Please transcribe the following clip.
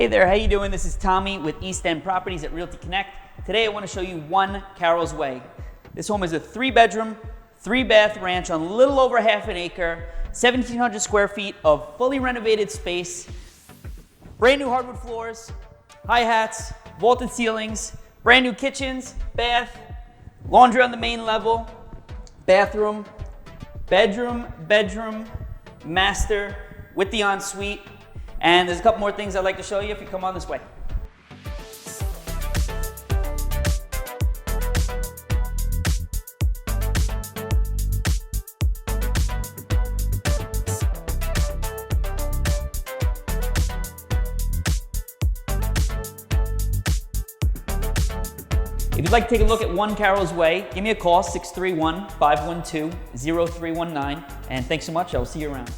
Hey there, how you doing? This is Tommy with East End Properties at Realty Connect. Today I want to show you One Carroll's Way. This home is a 3-bedroom, 3-bath ranch on a little over half an acre, 1,700 square feet of fully renovated space, brand new hardwood floors, hi-hats, vaulted ceilings, brand new kitchens, bath, laundry on the main level, bathroom, bedroom, master with the ensuite. And there's a couple more things I'd like to show you if you come on this way. If you'd like to take a look at One Carroll's Way, give me a call, 631-512-0319. And thanks so much. I will see you around.